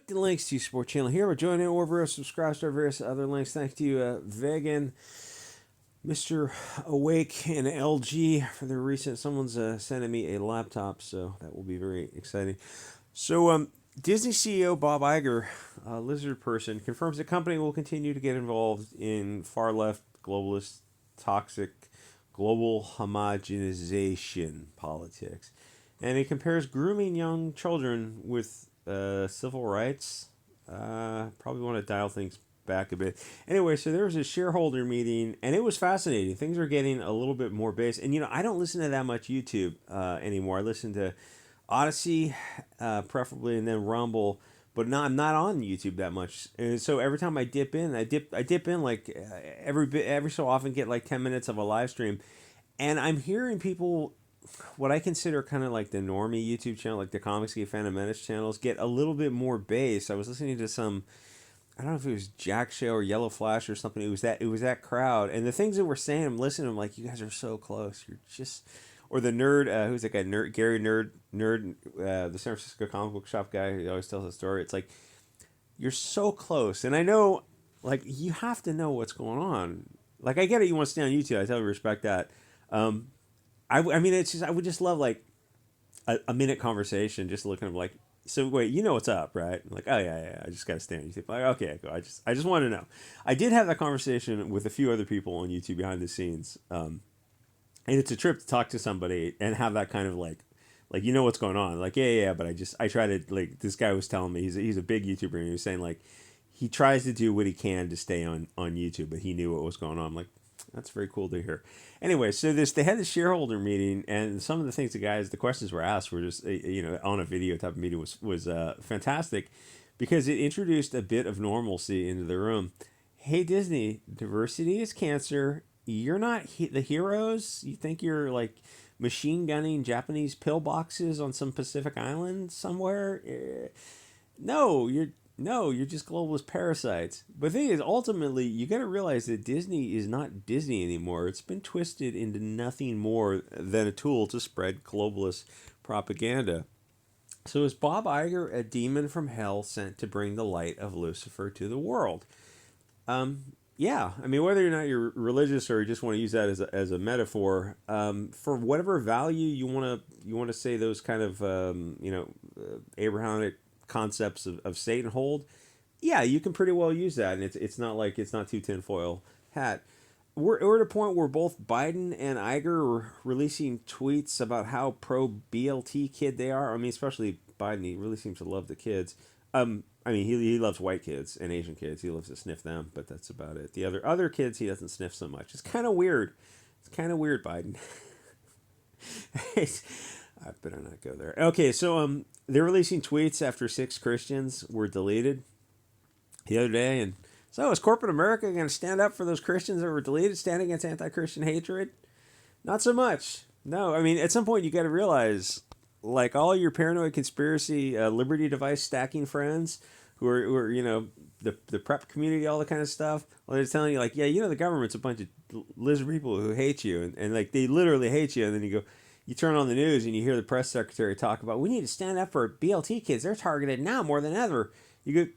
the links to support channel here. We're joining or various subscribe to our various other links. Thank you, Vegan, Mr. Awake, and LG for the recent. Someone's sending me a laptop, so that will be very exciting. So, Disney CEO Bob Iger, a lizard person, confirms the company will continue to get involved in far left, globalist, toxic, global homogenization politics. And he compares grooming young children with civil rights. Probably want to dial things back a bit. Anyway, so there was a shareholder meeting, and it was fascinating. Things are getting a little bit more base. And, I don't listen to that much YouTube anymore. I listen to Odyssey, preferably, and then Rumble. But no, I'm not on YouTube that much. And so every time I dip in, I dip in like every so often, get like 10 minutes of a live stream. And I'm hearing people, what I consider kind of like the normie YouTube channel, like the Comics Geek Phantom Menace channels, get a little bit more bass. I was listening to some, I don't know if it was Jack Show or Yellow Flash or something. It was that crowd, and the things that we're saying, I'm listening. I'm like, you guys are so close. You're just, or the nerd, who's that guy? Gary Nerd, the San Francisco comic book shop guy who always tells a story. It's like you're so close, and I know, like you have to know what's going on. Like I get it, you want to stay on YouTube. I totally respect that. I mean, it's just I would just love like a minute conversation, just looking at like, so wait, you know what's up, right? I'm like, oh yeah, I just gotta stand. You think like, okay, go. I just want to know. I did have that conversation with a few other people on YouTube behind the scenes, and it's a trip to talk to somebody and have that kind of like you know what's going on. Like yeah, but I try to like this guy was telling me he's a big YouTuber and he was saying like he tries to do what he can to stay on YouTube, but he knew what was going on. I'm like, that's very cool to hear. Anyway, so they had the shareholder meeting, and some of the things the questions were asked were just on a video type of meeting was fantastic, because it introduced a bit of normalcy into the room. Hey Disney, diversity is cancer. You're not the heroes. You think you're like machine gunning Japanese pillboxes on some Pacific island somewhere? No, you're just globalist parasites. But the thing is, ultimately, you got to realize that Disney is not Disney anymore. It's been twisted into nothing more than a tool to spread globalist propaganda. So is Bob Iger a demon from hell sent to bring the light of Lucifer to the world? Yeah, I mean, whether or not you're religious or you just want to use that as a metaphor, for whatever value you want to say those kind of Abrahamic concepts of Satan hold, yeah, you can pretty well use that, and it's not like it's not too tinfoil hat. We're at a point where both Biden and Iger are releasing tweets about how pro BLT kid they are. I mean, especially Biden, he really seems to love the kids. I mean, he loves white kids and Asian kids. He loves to sniff them, but that's about it. The other kids he doesn't sniff so much. It's kind of weird. It's kind of weird, Biden. I better not go there. Okay, so they're releasing tweets after 6 Christians were deleted the other day, and so is corporate America going to stand up for those Christians that were deleted, stand against anti-Christian hatred? Not so much. No, I mean, at some point you got to realize, like all your paranoid conspiracy, liberty device stacking friends who are the prep community, all the kind of stuff. Well, they're telling you like, yeah, the government's a bunch of lizard people who hate you, and like they literally hate you, and then you turn on the news and you hear the press secretary talk about we need to stand up for BLT kids. They're targeted now more than ever. You go,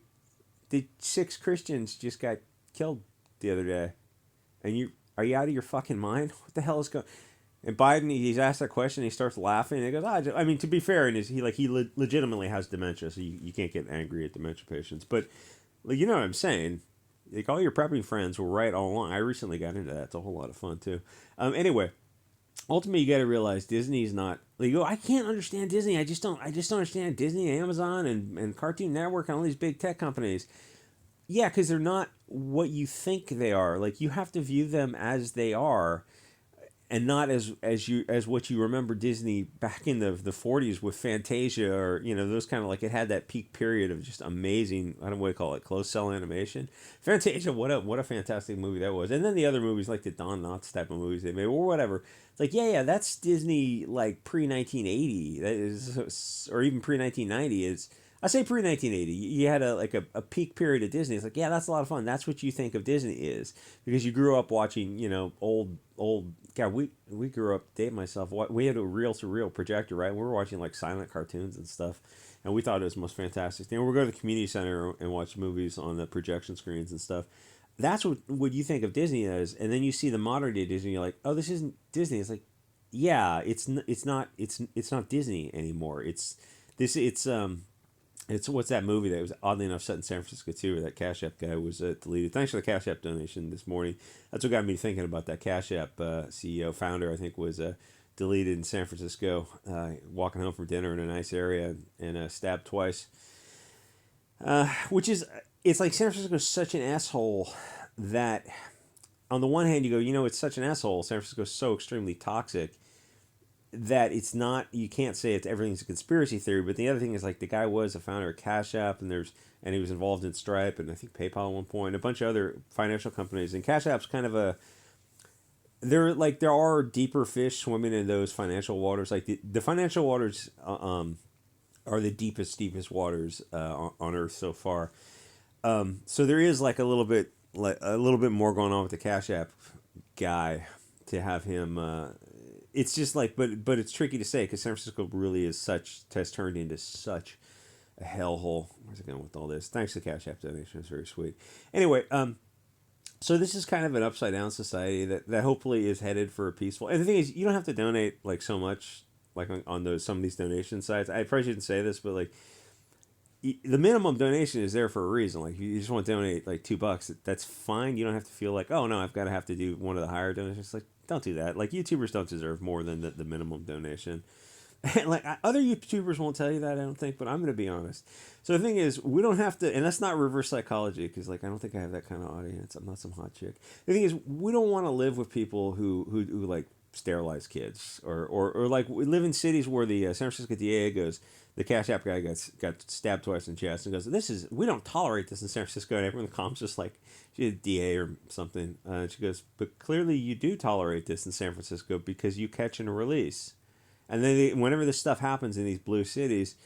the 6 Christians just got killed the other day, and are you out of your fucking mind? What the hell is going? And Biden, he's asked that question, and he starts laughing. And he goes, I mean, to be fair, and he legitimately has dementia, so you can't get angry at dementia patients. But you know what I'm saying? Like all your prepping friends were right all along. I recently got into that. It's a whole lot of fun too. Anyway, ultimately, you got to realize Disney's not. Like, you go, I can't understand Disney. I just don't understand Disney, and Amazon, and Cartoon Network, and all these big tech companies. Yeah, because they're not what you think they are. Like you have to view them as they are, and not as what you remember Disney back in the 40s with Fantasia, or those kind of, like, it had that peak period of just amazing, I don't know what to call it, closed cell animation. Fantasia, what a fantastic movie that was. And then the other movies like the Don Knotts type of movies they made or whatever. It's like, yeah, that's Disney, like pre 1980, that is, or even pre 1990 is. I say pre 1980. You had a peak period of Disney. It's like, yeah, that's a lot of fun. That's what you think of Disney is, because you grew up watching old. God, we grew up. Date myself. We had a reel to reel projector, right? We were watching like silent cartoons and stuff. and we thought it was the most fantastic thing. We'll go to the community center and watch movies on the projection screens and stuff. That's what you think of Disney as, and then you see the modern day Disney. You're like, oh, this isn't Disney. It's like, yeah, it's not Disney anymore. It's what's that movie that was oddly enough set in San Francisco too, where that Cash App guy was deleted. Thanks for the Cash App donation this morning. That's what got me thinking about that Cash App CEO founder. I think was deleted in San Francisco, walking home from dinner in a nice area and stabbed twice. Which is, it's like San Francisco is such an asshole that on the one hand you go, it's such an asshole. San Francisco is so extremely toxic that it's not, you can't say everything's a conspiracy theory. But the other thing is, like, the guy was a founder of Cash App, and he was involved in Stripe and I think PayPal at one point, a bunch of other financial companies. And Cash App's kind of there are deeper fish swimming in those financial waters. Like the financial waters are the deepest waters on Earth so far. So there is like a little bit more going on with the Cash App guy to have him. It's just like, but it's tricky to say because San Francisco really has turned into such a hellhole. Where's it going with all this? Thanks to the Cash App donation, it's very sweet. Anyway, so this is kind of an upside down society that hopefully is headed for a peaceful. And the thing is, you don't have to donate like so much, like on those some of these donation sites. I probably shouldn't say this, but like the minimum donation is there for a reason. Like you just want to donate like $2, that's fine. You don't have to feel like, oh no, I've got to have to do one of the higher donations. Like, don't do that. Like, YouTubers don't deserve more than the minimum donation. And like other YouTubers won't tell you that, I don't think, but I'm going to be honest. So the thing is, we don't have to, and that's not reverse psychology, because like I don't think I have that kind of audience. I'm not some hot chick. The thing is, we don't want to live with people who like sterilize kids or like we live in cities where the San Francisco DA goes, the Cash App guy got stabbed twice in the chest and goes, we don't tolerate this in San Francisco. And everyone in the comments just like, she's a DA or something. She goes, but clearly you do tolerate this in San Francisco because you catch and release. And then whenever this stuff happens in these blue cities,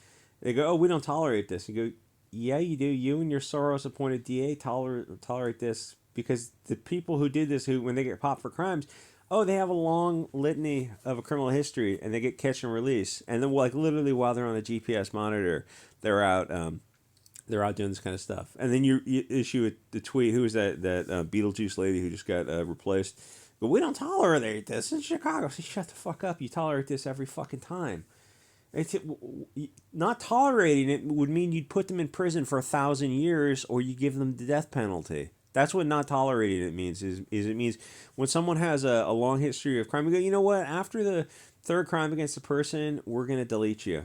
they go, oh, we don't tolerate this. You go, yeah, you do. You and your Soros-appointed DA tolerate this because the people who did this, when they get popped for crimes, oh, they have a long litany of a criminal history, and they get catch and release. And then, like, literally while they're on a GPS monitor, they're out doing this kind of stuff. And then you issue the tweet. Who was that Beetlejuice lady who just got replaced? But we don't tolerate this in Chicago. So shut the fuck up. You tolerate this every fucking time. Not tolerating it would mean you'd put them in prison for 1,000 years, or you give them the death penalty. That's what not tolerating it means. Is it means when someone has a long history of crime, we go, you know what? After the third crime against a person, we're going to delete you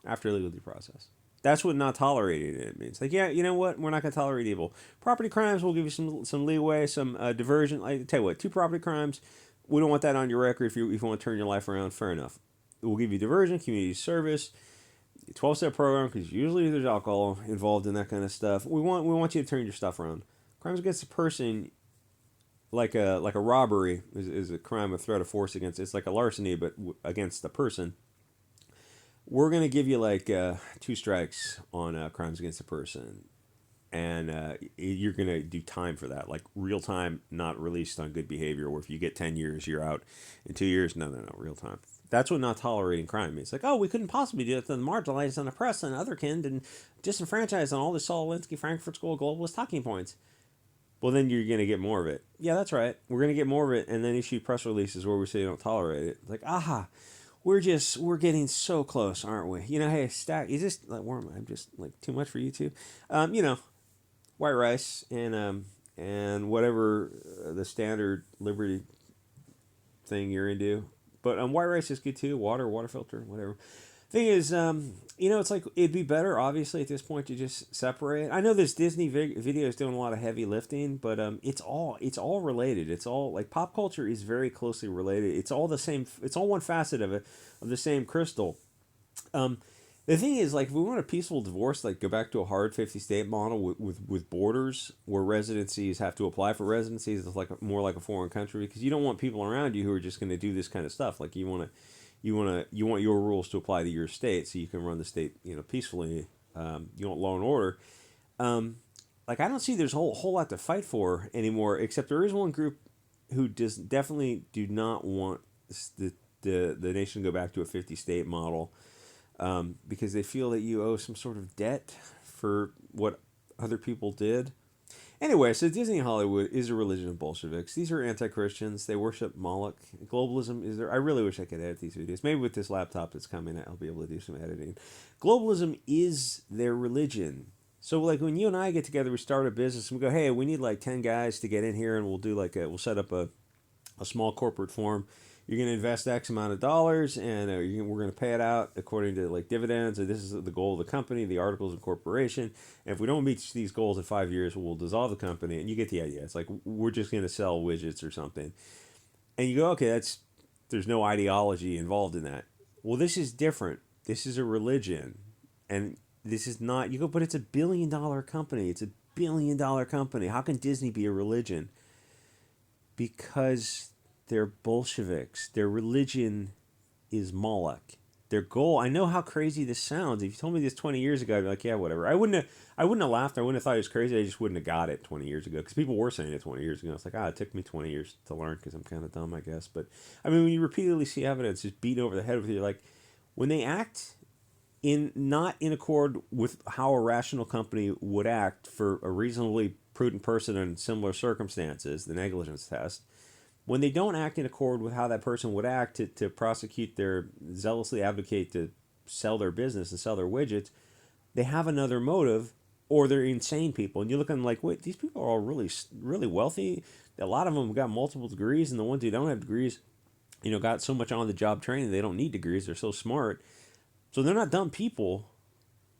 after legal due process. That's what not tolerating it means. Like, yeah, you know what? We're not going to tolerate evil. Property crimes, we'll give you some leeway, some diversion. Like, tell you what, 2 property crimes, we don't want that on your record. If you want to turn your life around, fair enough. We'll give you diversion, community service, 12-step program, because usually there's alcohol involved in that kind of stuff. We want you to turn your stuff around. Crimes against a person, like a robbery, is a crime of threat of force against. It's like a larceny, but against the person. We're gonna give you like 2 strikes on crimes against a person, and you're gonna do time for that, like real time, not released on good behavior. Or if you get 10 years, you're out in 2 years. No, real time. That's what not tolerating crime means. Like, oh, we couldn't possibly do it to the marginalized and oppressed and otherkind and disenfranchised on all the Saul Alinsky Frankfurt School globalist talking points. Well, then you're going to get more of it. Yeah, that's right. We're going to get more of it and then issue press releases where we say don't tolerate it. Like, aha, we're getting so close, aren't we? You know, hey, Stack, is this, like, I'm just, like, too much for you two? White rice and whatever the standard Liberty thing you're into. But white rice is good too. Water filter, whatever. Thing is, it's like it'd be better, obviously, at this point to just separate. I know this Disney video is doing a lot of heavy lifting, but it's all related. It's all like pop culture is very closely related. It's all the same. It's all one facet of the same crystal. The thing is, like, if we want a peaceful divorce, like go back to a hard 50-state model with borders where residencies have to apply for residencies. It's like more like a foreign country because you don't want people around you who are just going to do this kind of stuff. Like you want your rules to apply to your state so you can run the state, peacefully. You want law and order. Like I don't see there's a whole lot to fight for anymore, except there is one group who definitely do not want the nation to go back to a 50-state model. because they feel that you owe some sort of debt for what other people did. Anyway, so Disney Hollywood is a religion of Bolsheviks. These are anti-Christians. They worship Moloch. Globalism is there. I really wish I could edit these videos. Maybe with this laptop that's coming, I'll be able to do some editing. Globalism is their religion. So like when you and I get together, we start a business and we go, hey, we need like 10 guys to get in here and we'll do like we'll set up a small corporate form. You're going to invest X amount of dollars, and we're going to pay it out according to like dividends. And this is the goal of the company, the articles of incorporation. And if we don't meet these goals in 5 years, we'll dissolve the company. And you get the idea. It's like we're just going to sell widgets or something. And you go, okay, there's no ideology involved in that. Well, this is different. This is a religion, and this is not. You go, but it's a $1 billion company. It's a $1 billion company. How can Disney be a religion? Because they're Bolsheviks. Their religion is Moloch. Their goal. I know how crazy this sounds. If you told me this 20 years ago, I'd be like, yeah, whatever. I wouldn't have laughed. I wouldn't have thought it was crazy. I just wouldn't have got it 20 years ago because people were saying it 20 years ago. It's like, it took me 20 years to learn because I'm kind of dumb, I guess. But I mean, when you repeatedly see evidence just beat over the head with you, like when they act not in accord with how a rational company would act for a reasonably prudent person in similar circumstances, the negligence test. When they don't act in accord with how that person would act to prosecute zealously advocate to sell their business and sell their widgets, they have another motive, or they're insane people. And you look at them like, wait, these people are all really, really wealthy. A lot of them got multiple degrees, and the ones who don't have degrees, got so much on-the-job training they don't need degrees. They're so smart. So they're not dumb people.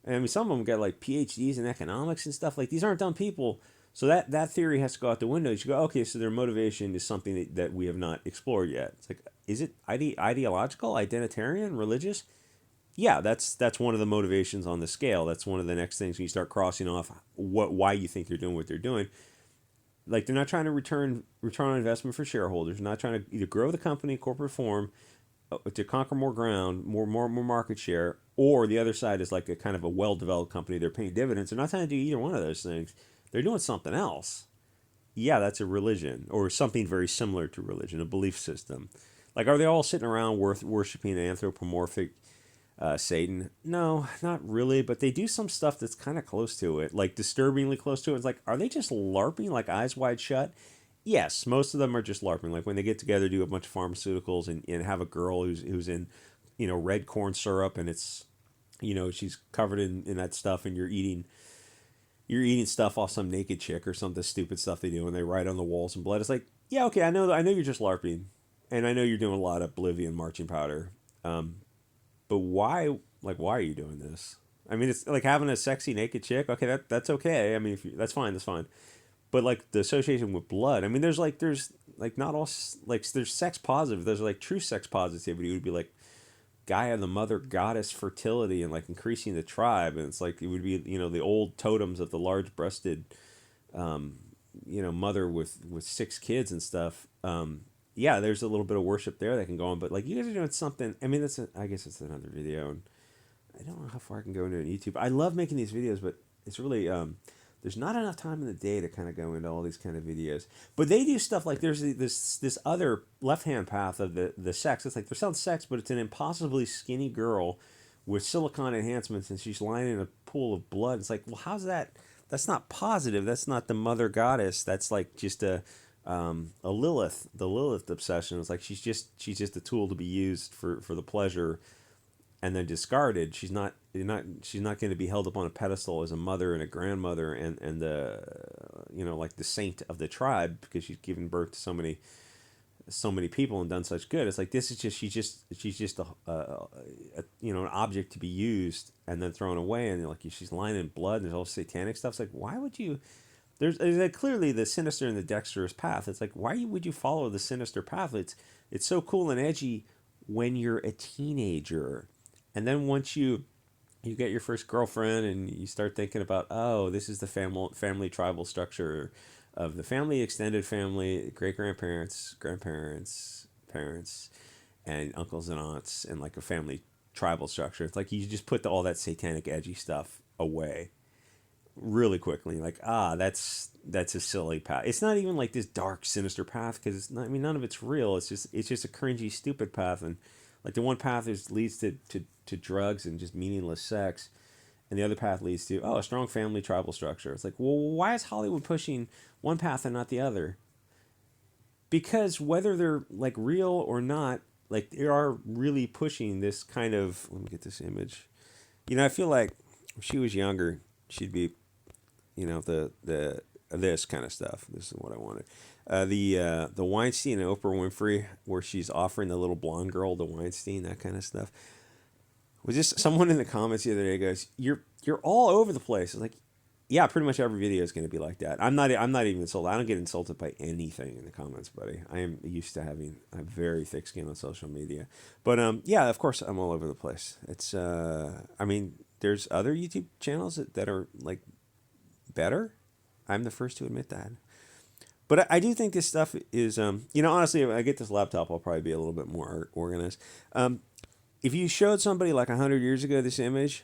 And I mean, some of them got like PhDs in economics and stuff. Like, these aren't dumb people. So that theory has to go out the window. You should go, okay, so their motivation is something that we have not explored yet. It's like, is it ideological, identitarian, religious? Yeah, that's one of the motivations on the scale. That's one of the next things when you start crossing off why you think they're doing what they're doing. Like, they're not trying to return on investment for shareholders. They're not trying to either grow the company in corporate form to conquer more ground, more market share, or the other side is like a kind of a well-developed company. They're paying dividends. They're not trying to do either one of those things. They're doing something else. Yeah, that's a religion or something very similar to religion, a belief system. Like, are they all sitting around worshiping an anthropomorphic Satan? No, not really, but they do some stuff that's kind of close to it, like disturbingly close to it. It's like, are they just LARPing, like Eyes Wide Shut? Yes, most of them are just LARPing. Like when they get together, do a bunch of pharmaceuticals and have a girl who's in, red corn syrup, and it's, she's covered in that stuff, and you're eating stuff off some naked chick or some of the stupid stuff they do, and they write on the walls in blood. It's like, yeah, okay, I know you're just LARPing, and I know you're doing a lot of Oblivion marching powder, but why are you doing this? I mean, it's like having a sexy naked chick. Okay, that's okay. I mean, that's fine. But like the association with blood. I mean, there's not all like there's sex positive. There's like true sex positivity would be like Gaia, the mother goddess, fertility, and like increasing the tribe. And it's like it would be the old totems of the large-breasted mother with 6 kids and stuff. Yeah, there's a little bit of worship there that can go on, but like you guys are doing something. I mean, I guess it's another video, and I don't know how far I can go into it on YouTube. I love making these videos, but it's really there's not enough time in the day to kind of go into all these kind of videos. But they do stuff like there's this other left-hand path of the sex. It's like they're selling sex, but it's an impossibly skinny girl with silicone enhancements, and she's lying in a pool of blood. It's like, well, how's that? That's not positive. That's not the mother goddess. That's like just a Lilith, the Lilith obsession. It's like she's just a tool to be used for the pleasure, and then discarded. She's not going to be held up on a pedestal as a mother and a grandmother and like the saint of the tribe because she's given birth to so many people and done such good. It's like this is just she's just an object to be used and then thrown away, and like she's lying in blood and there's all satanic stuff. It's like, why would you? There's clearly the sinister and the dexterous path. It's like, why would you follow the sinister path? It's so cool and edgy when you're a teenager, and then once you get your first girlfriend and you start thinking about, oh, this is the family tribal structure of the family, extended family, great grandparents, parents, and uncles and aunts, and like a family tribal structure. It's like you just put all that satanic edgy stuff away really quickly. Like, that's a silly path. It's not even like this dark sinister path because none of it's real. It's just a cringy stupid path. And Like the one path leads to drugs and just meaningless sex, and the other path leads to a strong family tribal structure. It's like, well, why is Hollywood pushing one path and not the other? Because whether they're like real or not, like they are really pushing this kind of. Let me get this image. I feel like if she was younger, she'd be, the this kind of stuff. This is what I wanted. The Weinstein and Oprah Winfrey, where she's offering the little blonde girl to Weinstein, that kind of stuff. Was just someone in the comments the other day goes, "You're all over the place." It's like, yeah, pretty much every video is going to be like that. I'm not even insulted. I don't get insulted by anything in the comments, buddy. I am used to having a very thick skin on social media. But yeah, of course I'm all over the place. It's I mean, there's other YouTube channels that are like better. I'm the first to admit that. But I do think this stuff is, honestly, if I get this laptop, I'll probably be a little bit more organized. If you showed somebody like 100 years ago this image,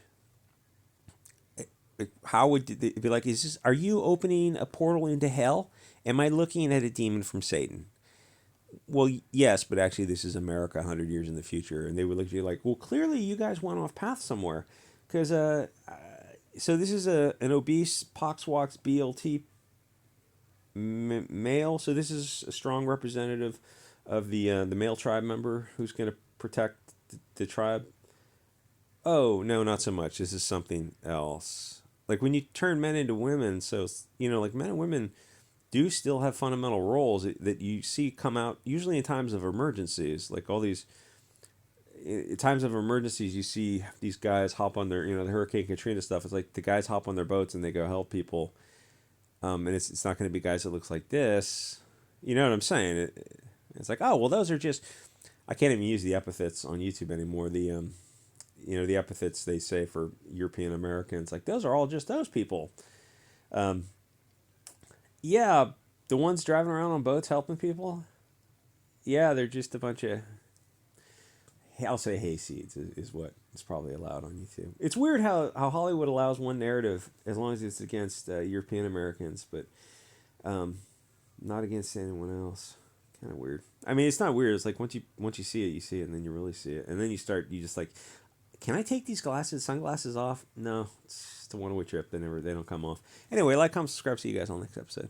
how would they be like, are you opening a portal into hell? Am I looking at a demon from Satan? Well, yes, but actually this is America 100 years in the future. And they would look at you like, well, clearly you guys went off path somewhere. Because, so this is an obese, poxwalks BLT male. So this is a strong representative of the male tribe member who's going to protect the tribe. Oh, no, not so much. This is something else. Like when you turn men into women, so, like men and women do still have fundamental roles that you see come out usually in times of emergencies. Like all these, in times of emergencies, you see these guys hop on their, the Hurricane Katrina stuff. It's like the guys hop on their boats and they go help people. And it's not going to be guys that looks like this. You know what I'm saying? It's like, oh, well, those are just, I can't even use the epithets on YouTube anymore. The epithets they say for European Americans, like those are all just those people. Yeah, the ones driving around on boats helping people. Yeah, they're just a bunch of, I'll say hayseeds is what is probably allowed on YouTube. It's weird how Hollywood allows one narrative as long as it's against European Americans, but not against anyone else. Kind of weird. I mean, it's not weird. It's like once you see it, and then you really see it, and then you just like, can I take these sunglasses off? No, it's just a one-way trip. They don't come off. Anyway, like, comment, subscribe. See you guys on the next episode.